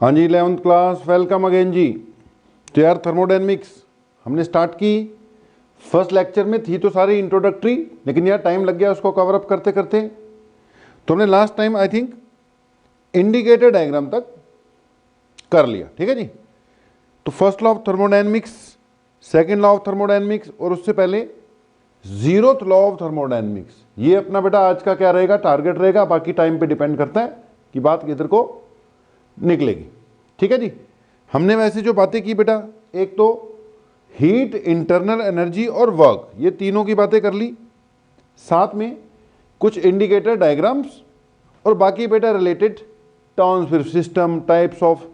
हाँ जी 11th class, welcome again जी। तो यार थर्मोडायनेमिक्स हमने स्टार्ट की, फर्स्ट लेक्चर में थी तो सारी इंट्रोडक्टरी, लेकिन यार टाइम लग गया उसको कवर अप करते करते। तो हमने last time I think indicator diagram तक कर लिया, ठीक है जी। तो first law of thermodynamics, second law of thermodynamics और उससे पहले जीरोथ लॉ ऑफ थर्मोडायनेमिक्स, ये अपना बेटा आज का क्या रहेगा, टारगेट रहेगा। बाकी टाइम पे डिपेंड करता है कि बात किधर को निकलेगी, ठीक है जी। हमने वैसे जो बातें की बेटा, एक तो हीट, इंटरनल एनर्जी और वर्क, ये तीनों की बातें कर ली, साथ में कुछ इंडिकेटर डायग्राम्स और बाकी बेटा रिलेटेड टर्म्स, फिर system, types of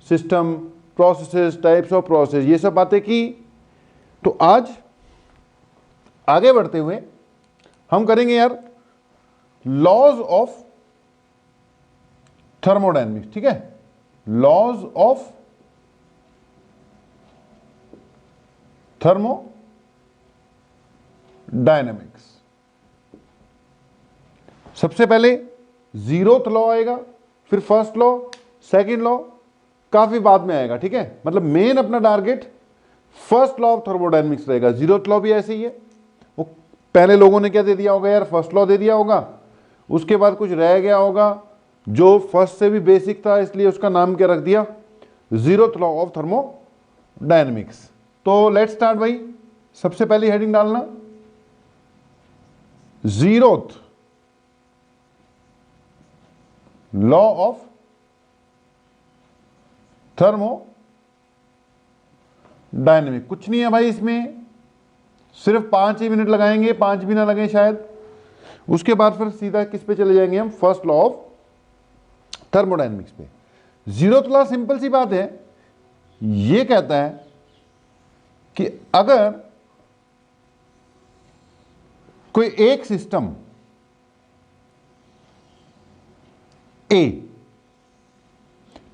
system, processes, types of process, ये सब बातें की। तो आज आगे बढ़ते हुए हम करेंगे यार लॉज ऑफ थर्मोडायनेमिक्स, ठीक है। Laws of thermodynamics. सबसे पहले जीरोथ लॉ आएगा, फिर फर्स्ट लॉ, सेकंड लॉ काफी बाद में आएगा, ठीक है। मतलब मेन अपना target first law of thermodynamics रहेगा। जीरोथ लॉ भी ऐसे ही है, वो पहले लोगों ने क्या दे दिया होगा यार, फर्स्ट लॉ दे दिया होगा, उसके बाद कुछ रह गया होगा जो फर्स्ट से भी बेसिक था, इसलिए उसका नाम क्या रख दिया, जीरोथ लॉ ऑफ थर्मोडायनेमिक्स। तो लेट्स स्टार्ट भाई। सबसे पहली हेडिंग डालना जीरोथ लॉ ऑफ थर्मोडायनेमिक्स। कुछ नहीं है भाई इसमें, सिर्फ 5 ही मिनट लगाएंगे, 5 भी ना लगे शायद। उसके बाद फिर सीधा किस पे चले जाएंगे हम, फर्स्ट लॉ ऑफ थर्मोडायनेमिक्स पे। जीरोथ लॉ सिंपल सी बात है, ये कहता है कि अगर कोई एक सिस्टम ए,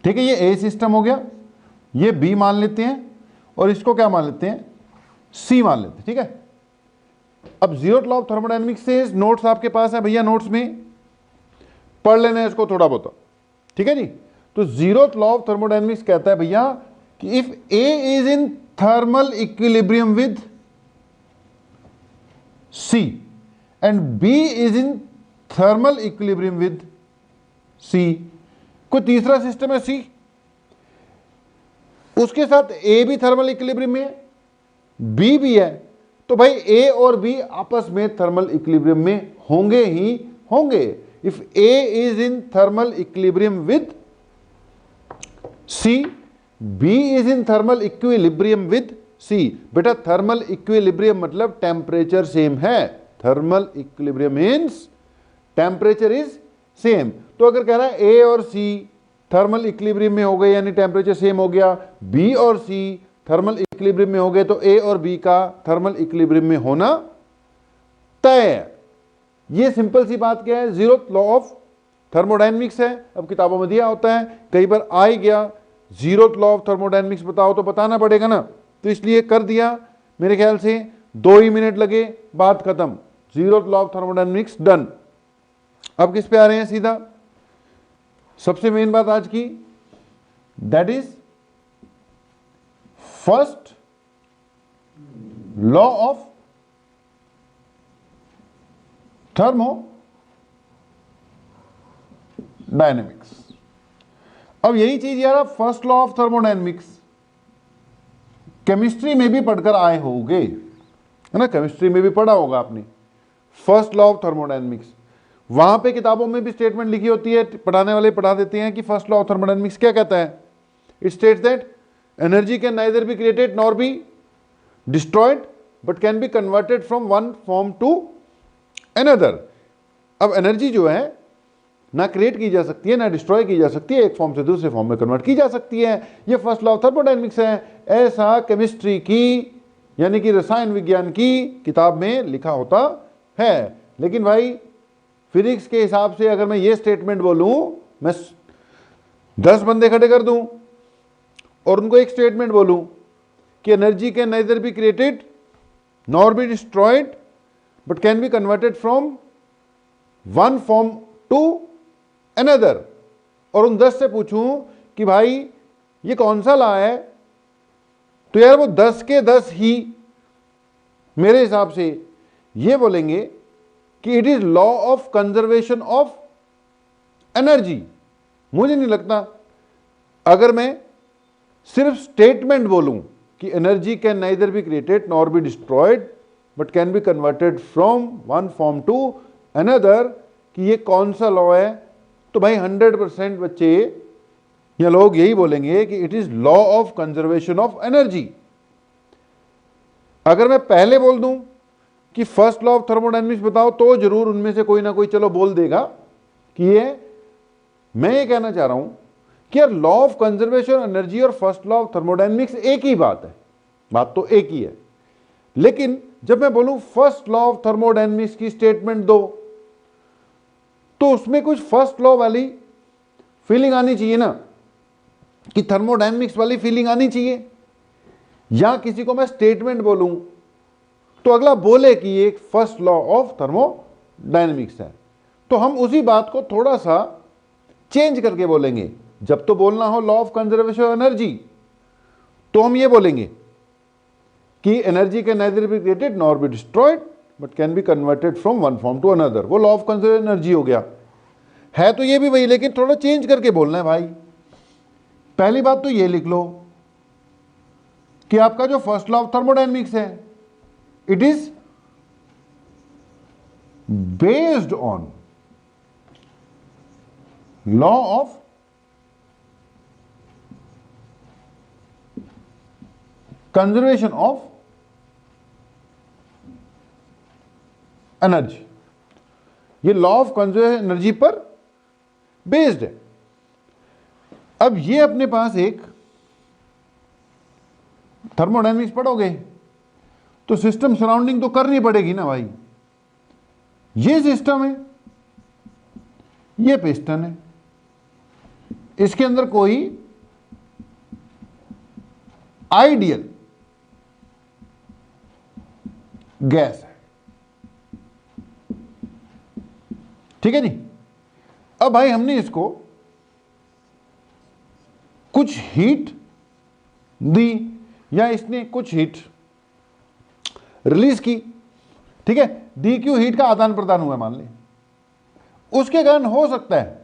ठीक है, ये ए सिस्टम हो गया, ये बी मान लेते हैं और इसको क्या मान लेते हैं, सी मान लेते हैं, ठीक है। अब जीरोथ लॉ ऑफ थर्मोडायनेमिक्स से नोट्स आपके पास है भैया, नोट्स में पढ़ लेना है इसको थोड़ा बहुत, ठीक है जी। तो जीरोथ लॉ ऑफ थर्मोडायनेमिक्स कहता है भैया कि if A is in thermal equilibrium with C and B is in thermal equilibrium with C, कोई तीसरा सिस्टम है सी, उसके साथ ए भी थर्मल इक्विलिब्रियम में है, बी भी है, तो भाई ए और बी आपस में थर्मल इक्विलिब्रियम में होंगे ही होंगे। If A is in thermal equilibrium with C, B is in thermal equilibrium with C. बेटा थर्मल इक्विलिब्रियम मतलब टेम्परेचर सेम है, thermal equilibrium means temperature is same. तो अगर कह रहा है ए और सी थर्मल इक्विलिब्रियम में हो गए यानी टेम्परेचर सेम हो गया, बी और सी थर्मल इक्विलिब्रियम में हो गए, तो ए और बी का थर्मल इक्विलिब्रियम में होना तय है। ये सिंपल सी बात क्या है, जीरोथ लॉ ऑफ थर्मोडायनेमिक्स है। अब किताबों में दिया होता है, कई बार आ ही गया जीरोथ लॉ ऑफ थर्मोडायनेमिक्स बताओ तो बताना पड़ेगा ना, तो इसलिए कर दिया। मेरे ख्याल से 2 ही मिनट लगे, बात खत्म, zeroth law of thermodynamics done. अब किस पे आ रहे हैं सीधा, सबसे मेन बात आज की, that is first law of thermodynamics. अब यही चीज यार आप first law of thermodynamics chemistry में भी पढ़कर आए होंगे, है ना, केमिस्ट्री में भी पढ़ा होगा आपने फर्स्ट लॉ ऑफ थर्मोडायनेमिक्स। वहां पे किताबों में भी स्टेटमेंट लिखी होती है, पढ़ाने वाले पढ़ा देते हैं कि फर्स्ट लॉ ऑफ थर्मोडायनेमिक्स क्या कहता है। It states that energy can neither be created nor be destroyed but can be converted from one form to another. अब एनर्जी जो है ना क्रिएट की जा सकती है ना डिस्ट्रॉय की जा सकती है, एक फॉर्म से दूसरे फॉर्म में कन्वर्ट की जा सकती है। ये फर्स्ट लॉ ऑफ थर्मोडायनेमिक्स है। ऐसा केमिस्ट्री की यानी कि रसायन विज्ञान की किताब में लिखा होता है। लेकिन भाई फिजिक्स के हिसाब से अगर मैं ये स्टेटमेंट बोलूं, मैं 10 बंदे खड़े कर दूं और उनको एक स्टेटमेंट बोलूं कि energy can neither be created nor be destroyed but can be converted from one form to another, और उन 10 से पूछूं कि भाई ये कौन सा लॉ है, तो यार वो 10 के 10 ही मेरे हिसाब से ये बोलेंगे कि it is law of conservation of energy. मुझे नहीं लगता अगर मैं सिर्फ स्टेटमेंट बोलूं कि energy can neither be created nor be destroyed but can be converted from one form to another, कि ये कौन सा लॉ है, तो भाई 100% बच्चे या लोग यही बोलेंगे कि it is law of conservation of energy. अगर मैं पहले बोल दूं कि फर्स्ट लॉ ऑफ थर्मोडायनेमिक्स बताओ, तो जरूर उनमें से कोई ना कोई चलो बोल देगा कि ये, मैं ये कहना चाह रहा हूं कि यार लॉ ऑफ कंजर्वेशन एनर्जी और फर्स्ट लॉ ऑफ थर्मोडायनेमिक्स एक ही बात है, बात तो एक ही है। लेकिन जब मैं बोलूं फर्स्ट लॉ ऑफ थर्मोडायनेमिक्स की स्टेटमेंट दो, तो उसमें कुछ फर्स्ट लॉ वाली फीलिंग आनी चाहिए ना, कि थर्मोडायनेमिक्स वाली फीलिंग आनी चाहिए। या किसी को मैं स्टेटमेंट बोलूं तो अगला बोले कि ये फर्स्ट लॉ ऑफ थर्मोडायनेमिक्स है, तो हम उसी बात को थोड़ा सा चेंज करके बोलेंगे। जब तो बोलना हो लॉ ऑफ कंजर्वेशन एनर्जी, तो हम ये बोलेंगे कि energy can neither be created nor be destroyed but can be converted from one form to another, वो लॉ ऑफ कंजर्वेशन एनर्जी हो गया। है तो ये भी वही, लेकिन थोड़ा चेंज करके बोलना है भाई। पहली बात तो ये लिख लो कि आपका जो फर्स्ट लॉ ऑफ थर्मोडायनेमिक्स है, it is based on law of conservation of energy. ये लॉ ऑफ कंजर्वेशन एनर्जी पर बेस्ड है। अब ये अपने पास एक थर्मोडायनेमिक्स पढ़ोगे तो सिस्टम सराउंडिंग तो करनी पड़ेगी ना भाई। ये सिस्टम है, ये पिस्टन है, इसके अंदर कोई आइडियल गैस है, ठीक है जी। अब भाई हमने इसको कुछ हीट दी या इसने कुछ हीट रिलीज की, ठीक है, डी क्यू हीट का आदान प्रदान हुआ मान ले, उसके कारण हो सकता है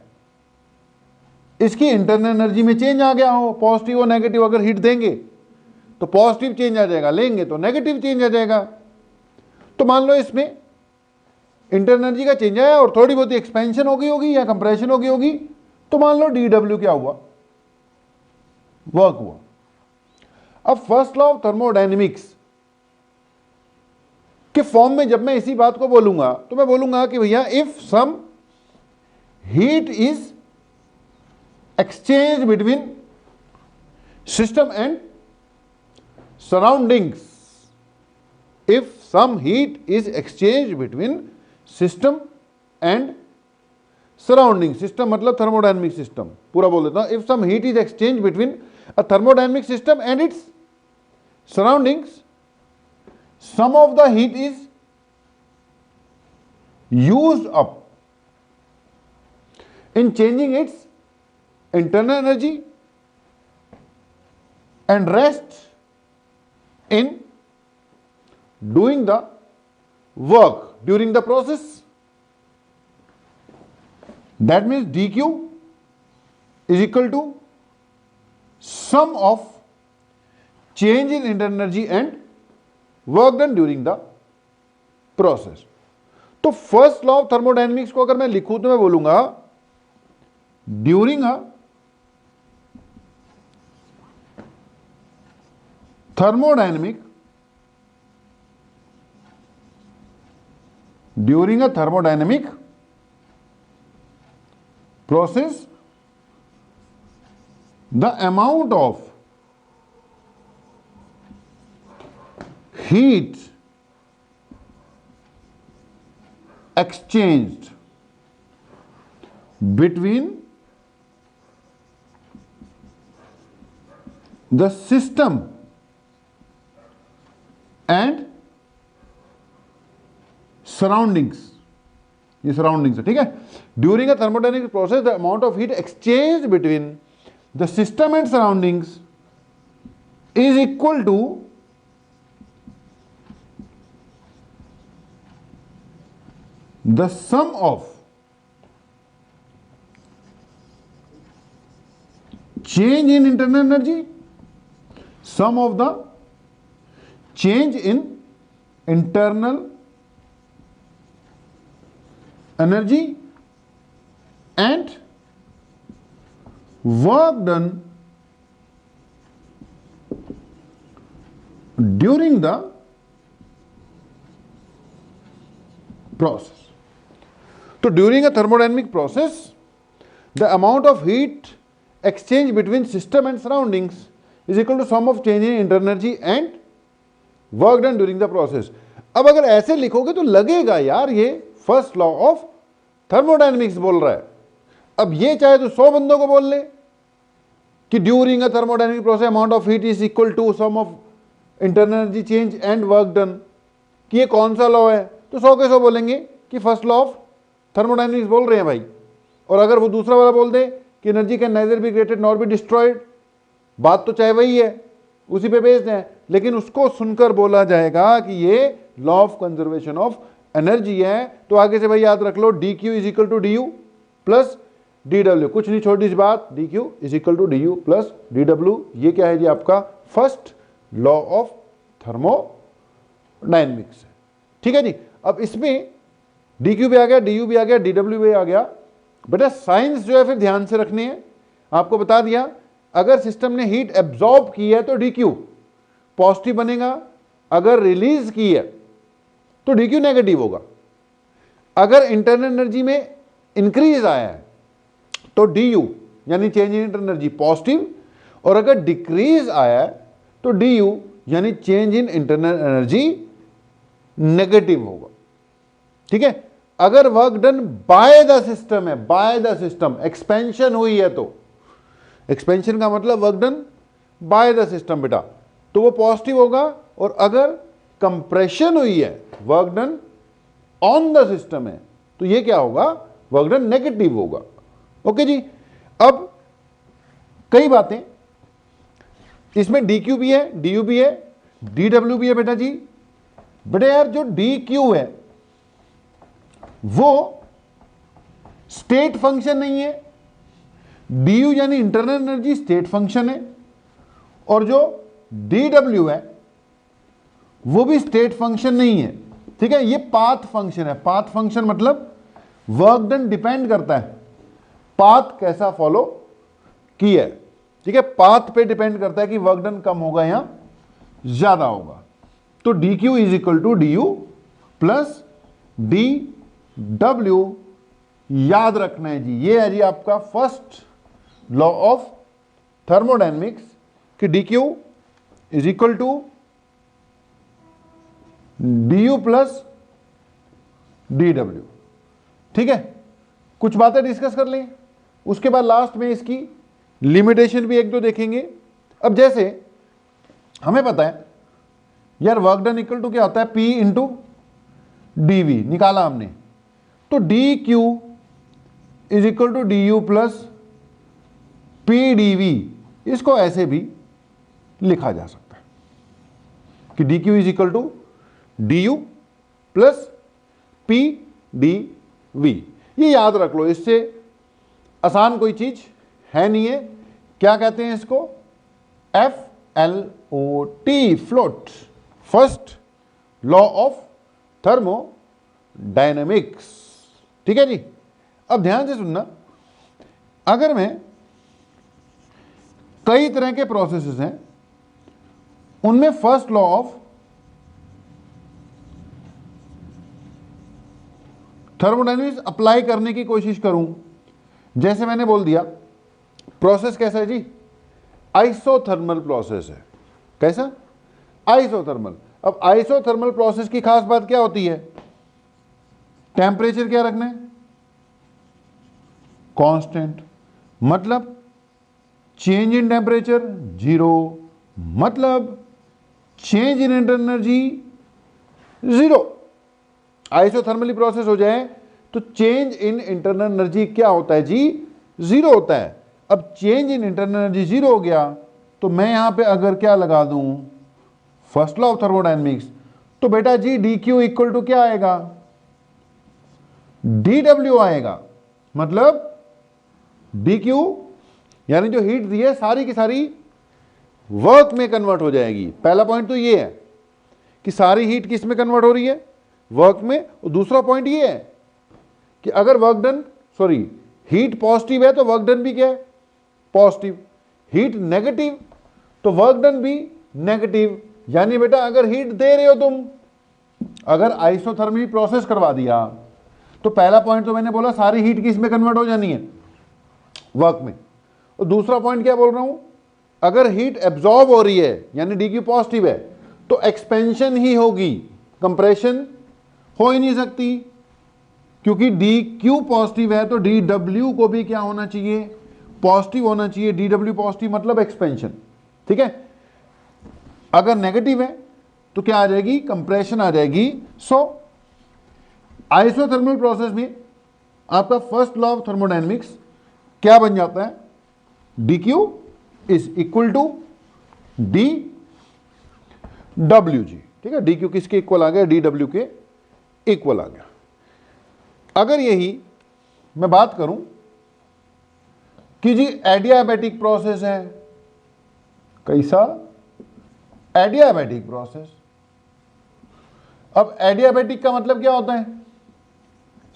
इसकी इंटरनल एनर्जी में चेंज आ गया हो, पॉजिटिव और नेगेटिव। अगर हीट देंगे तो पॉजिटिव चेंज आ जाएगा, लेंगे तो नेगेटिव चेंज आ जाएगा। तो मान लो इसमें इंटरनल एनर्जी का चेंज आया और थोड़ी बहुत एक्सपेंशन हो गई होगी या कंप्रेशन हो गई होगी, तो मान लो डी डब्ल्यू क्या हुआ, वर्क हुआ। अब फर्स्ट लॉ ऑफ थर्मोडायनेमिक्स के फॉर्म में जब मैं इसी बात को बोलूंगा तो मैं बोलूंगा कि भैया if some heat is exchange between system and surroundings, if some heat is exchange between system and surrounding, system मतलब थर्मोडायनेमिक सिस्टम, पूरा बोल देता हूं। If some heat is exchange between a thermodynamic system and its surroundings, some of the heat is used up in changing its internal energy and rest in doing the work during the process. That means dq is equal to sum of change in internal energy and work done during the process. तो first law of thermodynamics को अगर मैं लिखूं तो मैं बोलूंगा during a thermodynamic process the amount of heat exchanged between the system and surroundings, ये surroundings है, ठीक है। During a thermodynamic process the amount of heat exchange between the system and surroundings is equal to the sum of change in internal energy, sum of the change in internal energy and work done during the process. So during a thermodynamic process, the amount of heat exchange between system and surroundings is equal to sum of change in internal energy and work done during the process. अब अगर ऐसे लिखोगे तो लगेगा यार ये first law of thermodynamics बोल रहा है। अब ये चाहे तो 100 बंदों को बोल ले कि during a thermodynamic process amount of heat is equal to sum of internal energy change and work done, कि ये कौन सा लॉ है, तो 100 के 100 बोलेंगे कि फर्स्ट लॉ ऑफ थर्मोडायनेमिक्स बोल रहे हैं भाई। और अगर वो दूसरा वाला बोल दे कि energy can neither be created nor be destroyed, बात तो चाहे वही है, उसी पे बेस्ड है, लेकिन उसको सुनकर बोला जाएगा कि ये law of conservation of energy है। तो आगे से भाई याद रख लो, D Q is equal to D you plus D W, कुछ नहीं छोटी सी बात, D Q is equal to D you plus D W. ये क्या है जी, आपका फर्स्ट लॉ ऑफ थर्मोडायनेमिक्स है। ठीक है जी। अब इसमें डी क्यू भी आ गया, डी यू भी आ गया, डी डब्ल्यू भी आ गया। बेटा साइंस जो है फिर ध्यान से रखनी है। आपको बता दिया, अगर सिस्टम ने हीट एब्जॉर्ब की है तो डी क्यू पॉजिटिव बनेगा, अगर रिलीज की है तो डी क्यू नेगेटिव होगा। अगर इंटरनल एनर्जी में इंक्रीज आया है तो डी यू यानी change in internal energy positive, और अगर डिक्रीज आया है तो डी यू यानी change in internal energy negative होगा। ठीक है। अगर work done by the system है, बाय द सिस्टम एक्सपेंशन हुई है तो एक्सपेंशन का मतलब work done by the system बेटा, तो वो पॉजिटिव होगा। और अगर कंप्रेशन हुई है, work done on the system है, तो ये क्या होगा, वर्क डन नेगेटिव होगा। ओके जी। अब कई बातें इसमें, डी क्यू भी है, डी यू भी है, डी डब्ल्यू भी है बेटा जी। बेटा यार जो डी क्यू है वो स्टेट फंक्शन नहीं है, डी यू यानी इंटरनल एनर्जी स्टेट फंक्शन है, और जो डी डब्ल्यू है वो भी स्टेट फंक्शन नहीं है। ठीक है। ये पाथ फंक्शन है। पाथ फंक्शन मतलब वर्क डन डिपेंड करता है पाथ कैसा फॉलो किया है। ठीक है। पाथ पे डिपेंड करता है कि वर्क डन कम होगा या ज्यादा होगा। तो D Q is equal to D you plus D W याद रखना है जी। ये है जी आपका फर्स्ट लॉ ऑफ थर्मोडायनेमिक्स कि D Q is equal to D you plus D W. ठीक है। कुछ बातें डिस्कस कर लें, उसके बाद लास्ट में इसकी लिमिटेशन भी एक दो देखेंगे। अब जैसे हमें पता है यार वर्क डन इक्वल टू क्या होता है, पी इंटू डी वी निकाला हमने, तो D Q is equal to D you plus P D V. इसको ऐसे भी लिखा जा सकता है कि D Q is equal to D you plus P D V. ये याद रख लो, इससे आसान कोई चीज है नहीं है। क्या कहते हैं इसको, F L O T, FLOT, first law of thermodynamics. ठीक है जी। अब ध्यान से सुनना, अगर मैं कई तरह के प्रोसेसेस हैं उनमें first law of thermodynamics apply करने की कोशिश करूं, जैसे मैंने बोल दिया प्रोसेस कैसा है जी, आइसोथर्मल प्रोसेस है। कैसा, आइसोथर्मल। अब आइसोथर्मल प्रोसेस की खास बात क्या होती है, टेम्परेचर क्या रखना है, कांस्टेंट, मतलब चेंज इन टेम्परेचर जीरो, मतलब change in internal energy zero. Isothermally process हो जाए तो चेंज इन इंटरनल एनर्जी क्या होता है जी, जीरो होता है। अब change in internal energy zero हो गया, तो मैं यहां पे अगर क्या लगा दूं फर्स्ट लॉ ऑफ थर्मोडायनेमिक्स, तो बेटा जी डी क्यू इक्वल टू क्या आएगा, डी डब्ल्यू आएगा। मतलब डी क्यू यानी जो हीट दी है सारी की सारी वर्क में कन्वर्ट हो जाएगी। पहला पॉइंट तो ये है कि सारी हीट किस में कन्वर्ट हो रही है, वर्क में। और दूसरा पॉइंट ये है कि अगर वर्क डन हीट पॉजिटिव है तो वर्क डन भी क्या है, पॉजिटिव। हीट नेगेटिव तो वर्क डन भी नेगेटिव। यानी बेटा अगर हीट दे रहे हो तुम, अगर आइसोथर्मली प्रोसेस करवा दिया, तो पहला पॉइंट तो मैंने बोला सारी हीट किस में कन्वर्ट हो जानी है, वर्क में। और दूसरा पॉइंट क्या बोल रहा हूं, अगर हीट एब्जॉर्ब हो रही है यानी डी क्यू पॉजिटिव है तो एक्सपेंशन ही होगी, कंप्रेशन हो ही नहीं सकती, क्योंकि डी क्यू पॉजिटिव है तो डी डब्ल्यू को भी क्या होना चाहिए, पॉजिटिव होना चाहिए। डी डब्ल्यू पॉजिटिव मतलब एक्सपेंशन, ठीक है। अगर नेगेटिव है तो क्या आ जाएगी, कंप्रेशन आ जाएगी। सो आइसोथर्मल प्रोसेस में आपका फर्स्ट लॉ ऑफ थर्मोडायनेमिक्स क्या बन जाता है, D Q is equal to D W जी, ठीक है। डी क्यू किसके इक्वल आ गया, डी डब्ल्यू के इक्वल आ गया। अगर यही मैं बात करूं कि जी एडियाबैटिक प्रोसेस है, कैसा, एडियाबैटिक प्रोसेस। अब एडियाबैटिक का मतलब क्या होता है,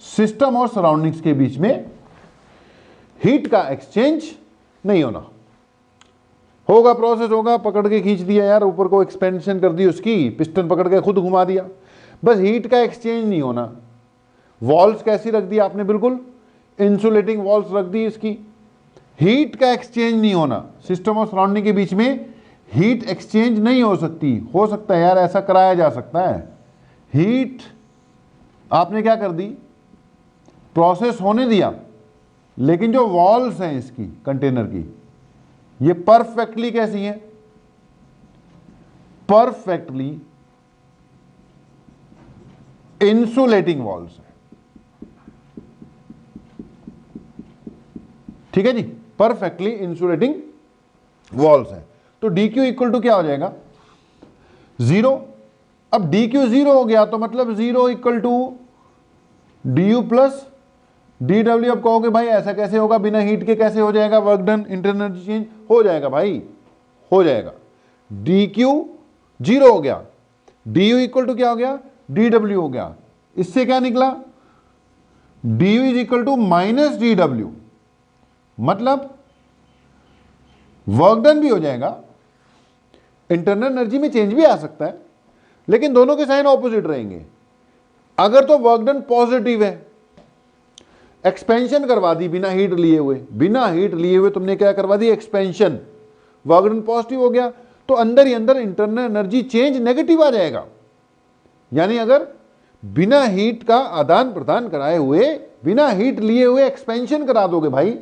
सिस्टम और सराउंडिंग्स के बीच में हीट का एक्सचेंज नहीं होना। होगा, प्रोसेस होगा, पकड़ के खींच दिया यार ऊपर को, एक्सपेंशन कर दी उसकी, पिस्टन पकड़ के खुद घुमा दिया, बस हीट का एक्सचेंज नहीं होना। वॉल्स कैसी रख दी आपने, बिल्कुल इंसुलेटिंग वॉल्स रख दी इसकी, हीट का एक्सचेंज नहीं होना। सिस्टम और सराउंडिंग के बीच में हीट एक्सचेंज नहीं हो सकती। हो सकता है यार, ऐसा कराया जा सकता है। हीट आपने क्या कर दी, प्रोसेस होने दिया, लेकिन जो वॉल्स हैं इसकी कंटेनर की, ये परफेक्टली कैसी हैं, परफेक्टली इंसुलेटिंग वॉल्स हैं, ठीक है जी, परफेक्टली इंसुलेटिंग वॉल्स हैं। तो डी क्यू इक्वल टू क्या हो जाएगा, जीरो। अब डी क्यू जीरो हो गया तो मतलब zero equal to D you plus D W. अब कहोगे भाई ऐसा कैसे होगा, बिना हीट के कैसे हो जाएगा work done, internal energy change हो जाएगा भाई, हो जाएगा। डी क्यू जीरो हो गया, डी यू इक्वल टू क्या हो गया, डी डब्ल्यू हो गया। इससे क्या निकला, D U is equal to minus D W, मतलब वर्क डन भी हो जाएगा, इंटरनल एनर्जी में चेंज भी आ सकता है, लेकिन दोनों के साइन ऑपोजिट रहेंगे। अगर तो वर्क डन पॉजिटिव है, एक्सपेंशन करवा दी बिना हीट लिए हुए, बिना हीट लिए हुए तुमने क्या करवा दी, एक्सपेंशन, वर्क डन पॉजिटिव हो गया, तो अंदर ही अंदर इंटरनल एनर्जी चेंज नेगेटिव आ जाएगा। यानी अगर बिना हीट का आदान प्रदान कराए हुए, बिना हीट लिए हुए एक्सपेंशन करा दोगे भाई,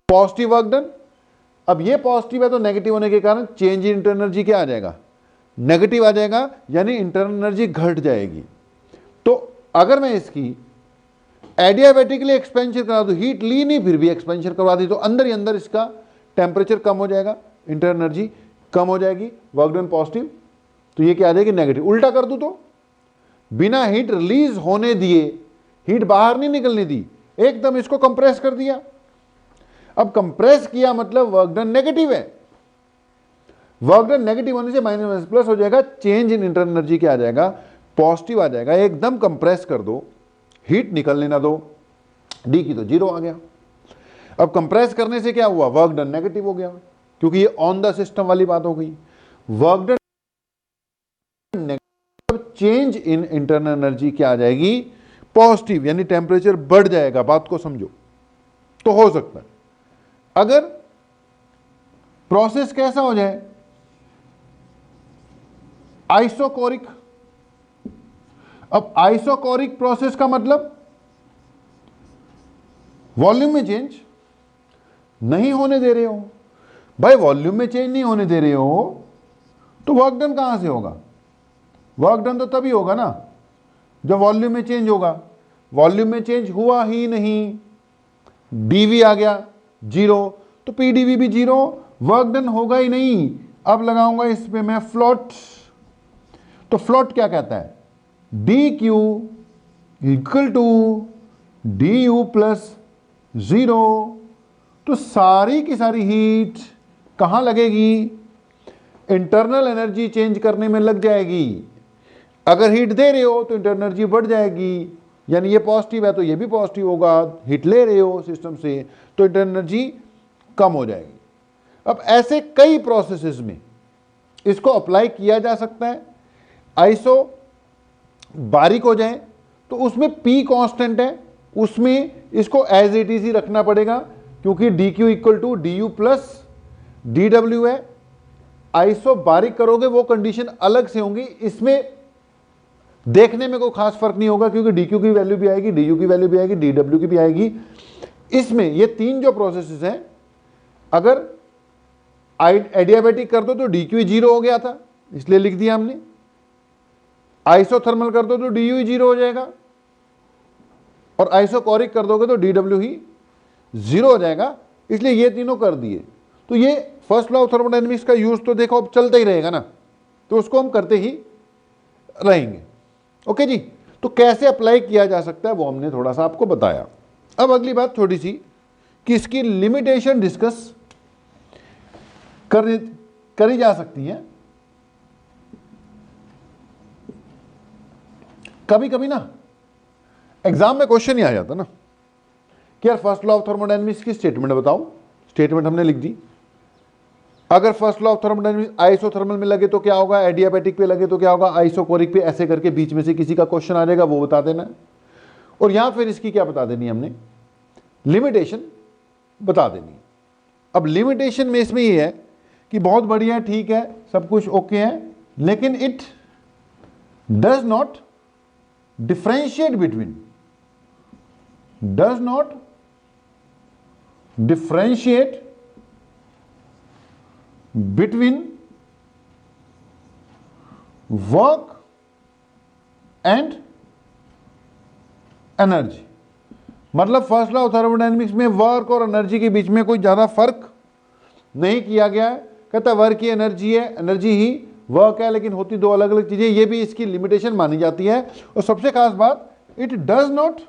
पॉजिटिव वर्क डन। अब ये पॉजिटिव है तो नेगेटिव होने के कारण चेंज इन इंटरनल एनर्जी क्या आ जाएगा, नेगेटिव आ जाएगा, यानी इंटरनल एनर्जी घट जाएगी। तो अगर मैं इसकी एडियाबैटिकली एक्सपेंशन करा दूं, हीट ली नहीं फिर भी एक्सपेंशन करवा दी, तो अंदर ही अंदर इसका टेम्परेचर कम हो जाएगा, इंटरनल एनर्जी कम हो जाएगी, वर्क डन पॉजिटिव, तो ये क्या आ जाएगी, नेगेटिव। उल्टा कर दूं तो बिना हीट रिलीज होने दिए, हीट बाहर नहीं निकलने दी, एकदम इसको कंप्रेस कर दिया। अब कंप्रेस किया मतलब वर्क डन नेगेटिव है, वर्क डन नेगेटिव होने से माइनस माइनस प्लस हो जाएगा, चेंज इन इंटरनल एनर्जी क्या आ जाएगा, पॉजिटिव आ जाएगा। एकदम कंप्रेस कर दो, हीट निकलने ना दो, डी की तो जीरो आ गया। अब कंप्रेस करने से क्या हुआ, वर्क डन नेगेटिव हो गया, क्योंकि ये ऑन द सिस्टम वाली बात हो गई। Work done negative, change in internal energy क्या आ जाएगी, पॉजिटिव, यानी टेम्परेचर बढ़ जाएगा। बात को समझो। तो हो सकता है अगर प्रोसेस कैसा हो जाए, आइसोकोरिक। अब आइसोकोरिक प्रोसेस का मतलब वॉल्यूम में चेंज नहीं होने दे रहे हो भाई, वॉल्यूम में चेंज नहीं होने दे रहे हो तो वर्क डन कहां से होगा, वर्क डन तो तभी होगा ना जब वॉल्यूम में चेंज होगा। वॉल्यूम में चेंज हुआ ही नहीं, डीवी आ गया 0, तो पीडीवी भी 0, वर्क डन होगा ही नहीं। अब लगाऊंगा इस पे मैं फ्लोट, तो फ्लोट क्या कहता है, D Q equal to D you plus 0। तो सारी की सारी हीट कहां लगेगी, इंटरनल एनर्जी चेंज करने में लग जाएगी। अगर हीट दे रहे हो तो इंटरनल एनर्जी बढ़ जाएगी, यानी ये पॉजिटिव है तो ये भी पॉजिटिव होगा। हीट ले रहे हो सिस्टम से तो इंटरनल एनर्जी कम हो जाएगी। अब ऐसे कई प्रोसेसेस में इसको अप्लाई किया जा सकता है। आइसो बारीक हो जाए तो उसमें P कांस्टेंट है, उसमें इसको एज इट इज ही रखना पड़ेगा, क्योंकि D Q equal to D you plus D W है। आइसो बारीक करोगे वो कंडीशन अलग से होंगी, इसमें देखने में कोई खास फर्क नहीं होगा, क्योंकि डी क्यू की वैल्यू भी आएगी, डी यू की वैल्यू भी आएगी, डी डब्ल्यू की भी आएगी। इसमें ये तीन जो प्रोसेसेस हैं, अगर एडियाबैटिक कर दो तो डी क्यू 0 हो गया था, इसलिए लिख दिया हमने। आइसोथर्मल कर दो तो डी यू 0 हो जाएगा, और आइसोकोरिक कर दोगे तो डी डब्ल्यू ही 0 हो जाएगा, इसलिए ये तीनों कर दिए। तो ये फर्स्ट लॉ ऑफ थर्मोडायनेमिक्स का यूज तो देखो अब चलता ही रहेगा ना, तो उसको हम करते ही रहेंगे। ओके जी, तो कैसे अप्लाई किया जा सकता है वो हमने थोड़ा सा आपको बताया। अब अगली बात थोड़ी सी कि इसकी लिमिटेशन डिस्कस करी जा सकती है। कभी कभी ना एग्जाम में क्वेश्चन ही आ जाता ना कि यार फर्स्ट लॉ ऑफ थर्मोडायनेमिक्स की स्टेटमेंट बताओ, स्टेटमेंट हमने लिख दी। अगर first law of thermodynamics isothermal में लगे तो क्या होगा, एडियाबैटिक पे लगे तो क्या होगा, आइसोकोरिक पे, ऐसे करके बीच में से किसी का क्वेश्चन आ जाएगा, वो बता देना। और यहां फिर इसकी क्या बता देनी हमने, लिमिटेशन बता देनी। अब लिमिटेशन में इसमें ये है कि बहुत बढ़िया है, ठीक है, सब कुछ ओके है, लेकिन it does not differentiate between, does not differentiate between work and energy. मतलब फर्स्ट लॉ ऑफ थर्मोडायनेमिक्स में वर्क और एनर्जी के बीच में कोई ज्यादा फर्क नहीं किया गया है। कहता वर्क ही एनर्जी है, एनर्जी ही वर्क है, लेकिन होती दो अलग अलग चीजें, ये भी इसकी लिमिटेशन मानी जाती है। और सबसे खास बात, it does not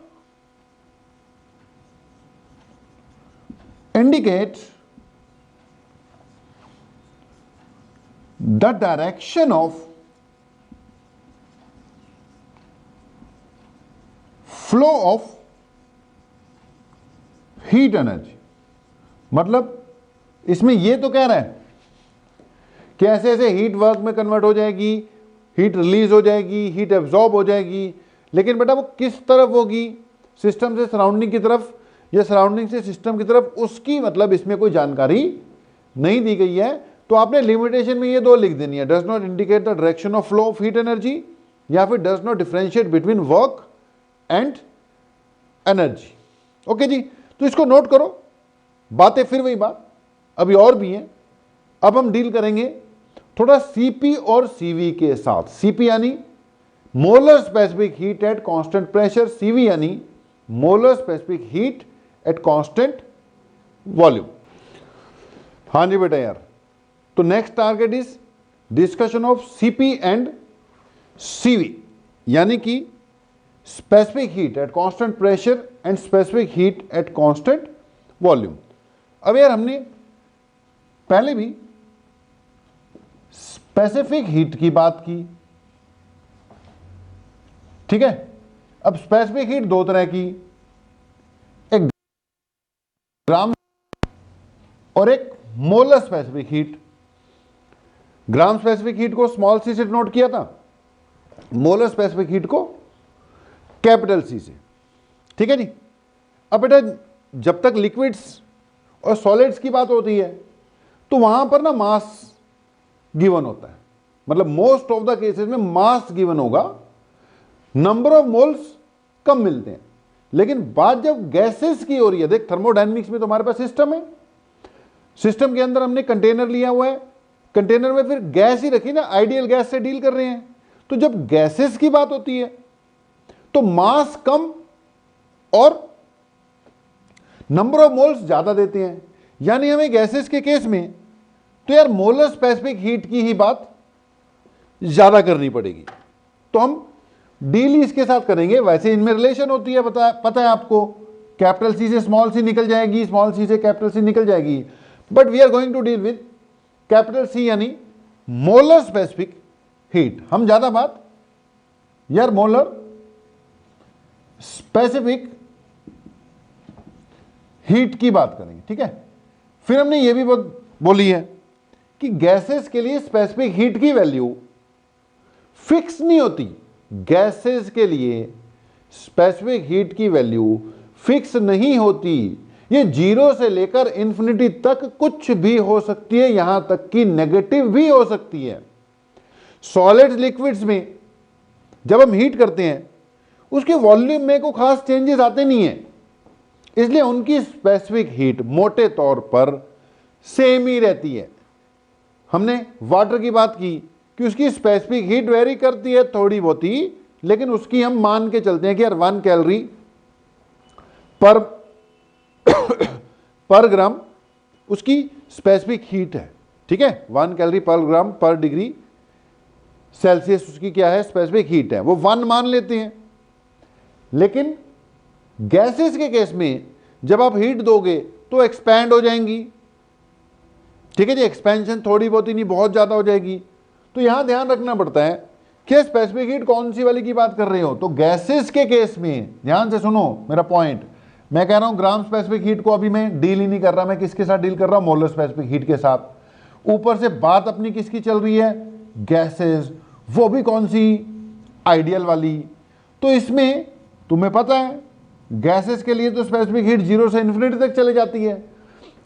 indicate the direction of flow of heat energy। मतलब इसमें ये तो कह रहा है कि ऐसे ऐसे हीट वर्क में कन्वर्ट हो जाएगी, हीट रिलीज हो जाएगी, हीट एब्जॉर्ब हो जाएगी, लेकिन बेटा वो किस तरफ होगी, सिस्टम से सराउंडिंग की तरफ या सराउंडिंग से सिस्टम की तरफ, उसकी मतलब इसमें कोई जानकारी नहीं दी गई है। तो आपने लिमिटेशन में ये दो लिख देनी है, does not indicate the direction of flow of heat energy, या फिर does not differentiate between work and energy. Okay जी, तो इसको नोट करो। बातें फिर वही बात, अभी और भी हैं। अब हम डील करेंगे थोड़ा सीपी और सीवी के साथ। सीपी यानी molar specific heat at constant pressure, CV यानी molar specific heat at constant volume. हाँ जी बेटा यार, तो next target is discussion of CP and CV, यानी कि specific heat at constant pressure and specific heat at constant volume. अब यार हमने पहले भी स्पेसिफिक हीट की बात की, ठीक है। अब स्पेसिफिक हीट दो तरह की, एक ग्राम और एक molar specific heat. Gram specific heat को स्मॉल सी से नोट किया था, मोलर स्पेसिफिक हीट को कैपिटल सी से, ठीक है जी। अब बेटा जब तक लिक्विड्स और सॉलिड्स की बात होती है तो वहां पर ना मास गिवन होता है, मतलब मोस्ट ऑफ द केसेस में मास गिवन होगा, नंबर ऑफ मोल्स कम मिलते हैं। लेकिन बात जब गैसेस की हो रही है, देख थर्मोडायनेमिक्स में तो हमारे पास सिस्टम है, सिस्टम के अंदर हमने कंटेनर लिया हुआ है, कंटेनर में फिर गैस ही रखी ना, आइडियल गैस से डील कर रहे हैं। तो जब गैसेस की बात होती है तो मास कम और नंबर ऑफ मोल्स ज्यादा देते हैं, यानी हमें गैसेस के केस में तो यार मोलर स्पेसिफिक हीट की ही बात ज्यादा करनी पड़ेगी। तो हम डील इसके साथ करेंगे। वैसे इनमें रिलेशन होती है, पता है आपको, कैपिटल सी से स्मॉल सी निकल जाएगी, स्मॉल सी से कैपिटल सी निकल जाएगी, but we are going to deal with capital C यानी मोलर स्पेसिफिक हीट। हम ज्यादा बात यार मोलर स्पेसिफिक हीट की बात करेंगे, ठीक है। फिर हमने ये भी बोली है कि गैसेस के लिए स्पेसिफिक हीट की वैल्यू फिक्स नहीं होती। गैसेस के लिए स्पेसिफिक हीट की वैल्यू फिक्स नहीं होती, ये 0 से लेकर इंफिनिटी तक कुछ भी हो सकती है, यहां तक कि नेगेटिव भी हो सकती है। सॉलिड्स लिक्विड्स में जब हम हीट करते हैं उसके वॉल्यूम में कोई खास चेंजेस आते नहीं है, इसलिए उनकी स्पेसिफिक हीट मोटे तौर पर सेम ही रहती है। हमने वाटर की बात की कि उसकी स्पेसिफिक हीट वेरी करती है थोड़ी बहुत ही, लेकिन उसकी हम मान के चलते हैं कि यार 1 कैलोरी पर ग्राम उसकी स्पेसिफिक हीट है, ठीक है। 1 कैलोरी पर ग्राम पर डिग्री सेल्सियस उसकी क्या है, स्पेसिफिक हीट है, वो 1 मान लेते हैं। लेकिन गैसेस के केस में जब आप हीट दोगे तो एक्सपैंड हो जाएंगी, ठीक है जी। एक्सपेंशन थोड़ी बहुत ही नहीं, बहुत ज्यादा हो जाएगी। तो यहां ध्यान रखना पड़ता है कि स्पेसिफिक हीट कौन सी वाली की बात कर रहे हो। तो गैसेस के केस में ध्यान से सुनो मेरा पॉइंट, मैं कह रहा हूं ग्राम स्पेसिफिक हीट को अभी मैं डील ही नहीं कर रहा। मैं किसके साथ डील कर रहा हूं, मोलर स्पेसिफिक हीट के साथ। ऊपर से बात अपनी किसकी चल रही है, गैसेस, वो भी कौन सी, आइडियल वाली। तो इसमें तुम्हें पता है गैसेस के लिए तो स्पेसिफिक हीट 0 से इन्फिनिटी तक चले जाती है।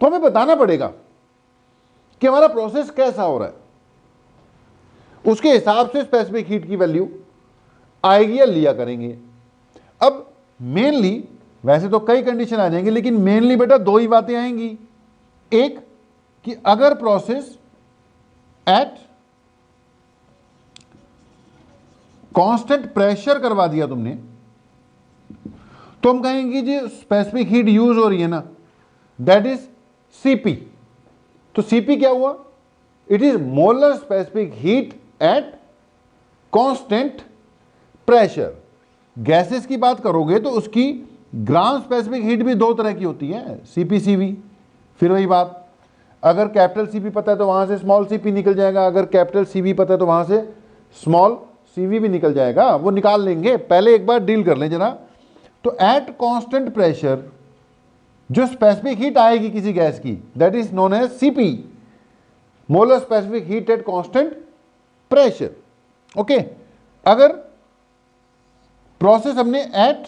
तो हमें बताना पड़ेगा कि हमारा प्रोसेस कैसा हो रहा है, उसके हिसाब से स्पेसिफिक हीट की वैल्यू आएगी या लिया करेंगे। अब मेनली, वैसे तो कई कंडीशन आ जाएंगी, लेकिन मेनली बेटा 2 ही बातें आएंगी। एक कि अगर प्रोसेस एट कांस्टेंट प्रेशर करवा दिया तुमने, तो हम कहेंगे जी स्पेसिफिक हीट यूज हो रही है ना, दैट इज सीपी। तो सीपी क्या हुआ, it is molar specific heat at constant pressure. Gases की बात करोगे तो उसकी ग्राम स्पेसिफिक हीट भी 2 तरह की होती है, सीपी सीवी। फिर वही बात, अगर कैपिटल सीपी पता है तो वहां से स्मॉल सीपी निकल जाएगा, अगर कैपिटल सीवी पता है तो वहां से स्मॉल सीवी भी निकल जाएगा, वो निकाल लेंगे। पहले एक बार डील कर लें जरा। तो एट कांस्टेंट प्रेशर जो स्पेसिफिक हीट आएगी किसी गैस की, that is known as CP, molar specific heat at constant pressure. Okay, अगर प्रोसेस हमने एट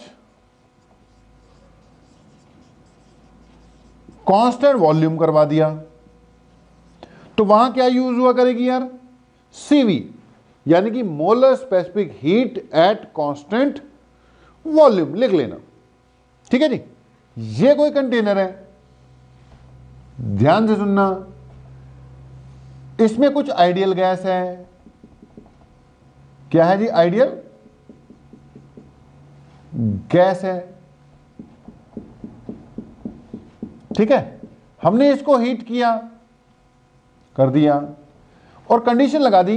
कांस्टेंट वॉल्यूम करवा दिया तो वहां क्या यूज हुआ करेगी यार, सीवी, यानी कि molar specific heat at constant volume. लिख लेना, ठीक है जी। ये कोई कंटेनर है, ध्यान से सुनना, इसमें कुछ आइडियल गैस है। क्या है जी, आइडियल गैस है, ठीक है। हमने इसको हीट किया, कर दिया, और कंडीशन लगा दी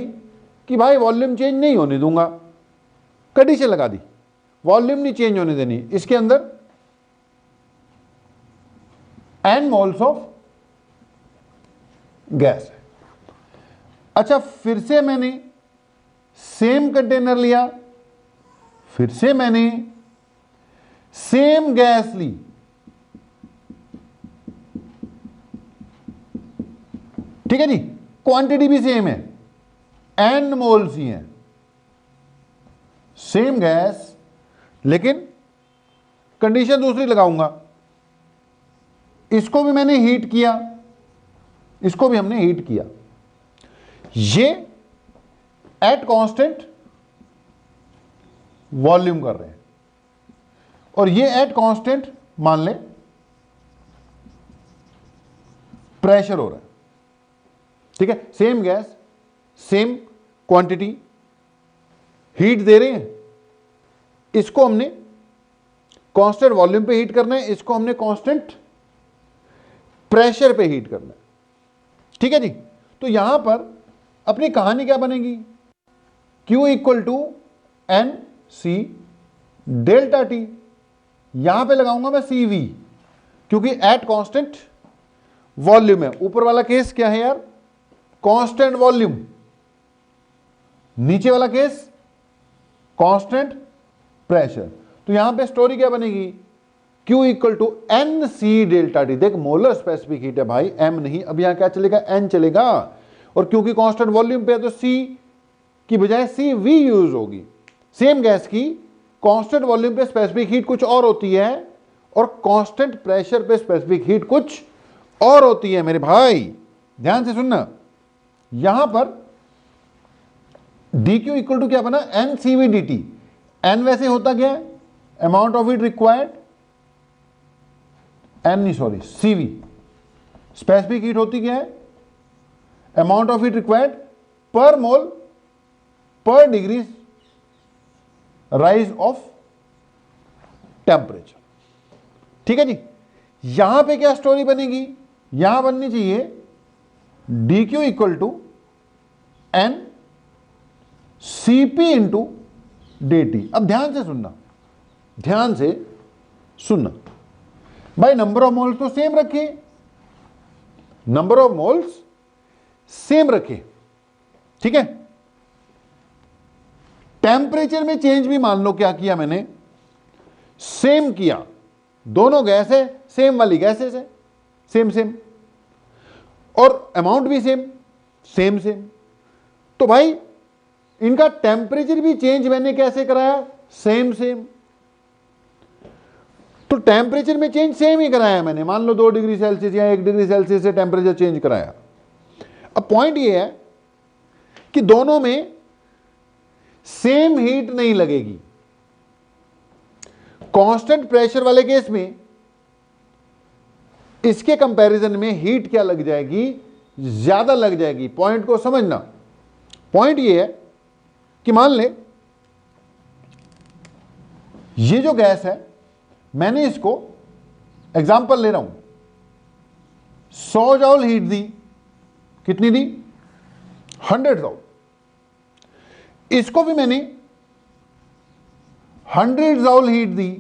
कि भाई वॉल्यूम चेंज नहीं होने दूंगा। कंडीशन लगा दी, वॉल्यूम नहीं चेंज होने देनी, इसके अंदर n मोल्स ऑफ गैस है। अच्छा, फिर से मैंने सेम कंटेनर लिया, फिर से मैंने सेम गैस ली, ठीक है जी। क्वांटिटी भी सेम है, n मोल्स ही हैं, सेम गैस, लेकिन कंडीशन दूसरी लगाऊंगा। इसको भी मैंने हीट किया, इसको भी हमने हीट किया। ये एट कांस्टेंट वॉल्यूम कर रहे हैं और ये एट कांस्टेंट मान ले प्रेशर हो रहा है, ठीक है। Same gas, same quantity, heat दे रहे हैं। इसको हमने कांस्टेंट वॉल्यूम पे हीट करना है, इसको हमने कांस्टेंट प्रेशर पे हीट करना है। ठीक है जी। तो यहां पर अपनी कहानी क्या बनेगी, Q equal to N C delta T. यहां पे लगाऊंगा मैं CV, क्योंकि एट कांस्टेंट वॉल्यूम है। ऊपर वाला केस क्या है यार, कांस्टेंट वॉल्यूम, नीचे वाला केस कांस्टेंट प्रेशर। तो यहां पे स्टोरी क्या बनेगी, Q equal to N C delta T. देख मोलर स्पेसिफिक हीट है भाई, M नहीं, अब यहां क्या चलेगा, N चलेगा। और क्योंकि कांस्टेंट वॉल्यूम पे है तो C की बजाय CV यूज होगी। सेम गैस की कांस्टेंट वॉल्यूम पे स्पेसिफिक हीट कुछ और होती है और कांस्टेंट प्रेशर पे स्पेसिफिक हीट कुछ और होती है मेरे भाई, ध्यान से सुनना। यहां पर dq इक्वल टू क्या बना, एन CV dt। N वैसे होता क्या है, amount of heat required, CV। Specific heat होती क्या है, अमाउंट ऑफ हीट रिक्वायर्ड पर मोल पर डिग्री राइज ऑफ टेम्परेचर। ठीक है जी। यहां पे क्या स्टोरी बनेगी, यहां बननी चाहिए dq equal to N CP into dt। अब ध्यान से सुनना, ध्यान से सुनना भाई, नंबर ऑफ मोल्स तो सेम रखे, नंबर ऑफ मोल्स सेम रखे, ठीक है। टेम्परेचर में चेंज भी मान लो क्या किया मैंने, सेम किया। दोनों गैस है, सेम वाली गैसेस है, सेम सेम, और अमाउंट भी सेम सेम सेम। तो भाई इनका टेम्परेचर भी चेंज मैंने कैसे कराया, सेम सेम। तो टेम्परेचर में चेंज सेम ही कराया मैंने, मान लो 2 डिग्री सेल्सियस या 1 डिग्री सेल्सियस से टेम्परेचर चेंज कराया। अब पॉइंट ये है कि दोनों में सेम हीट नहीं लगेगी। कांस्टेंट प्रेशर वाले केस में इसके कंपैरिजन में हीट क्या लग जाएगी, ज्यादा लग जाएगी। पॉइंट को समझना। पॉइंट ये है कि मान ले ये जो गैस है, मैंने इसको एग्जांपल ले रहा हूं, 100 जॉल हीट दी, कितनी दी, 100 जॉल। इसको भी मैंने 100 जॉल हीट दी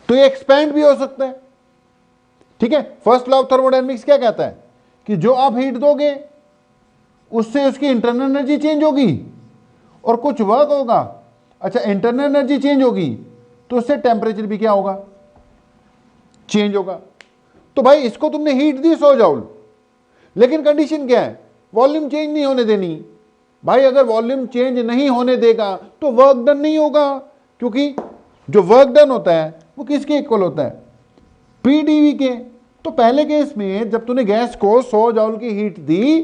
तो ये एक्सपेंड भी हो सकता है। ठीक है। फर्स्ट लॉ ऑफ थर्मोडायनेमिक्स क्या कहता है कि जो आप हीट दोगे उससे उसकी इंटरनल एनर्जी चेंज होगी और कुछ वर्क होगा। अच्छा, इंटरनल एनर्जी चेंज होगी तो उससे टेम्परेचर भी क्या होगा, चेंज होगा। तो भाई इसको तुमने हीट दी 100 जॉल, लेकिन कंडीशन क्या है, वॉल्यूम चेंज नहीं होने देनी। भाई अगर वॉल्यूम चेंज नहीं होने देगा तो वर्क डन नहीं होगा, क्योंकि जो वर्क डन होता है वो किसके इक्वल होता है, PdV के। तो पहले केस में जब तूने गैस को 100 जॉल की हीट दी,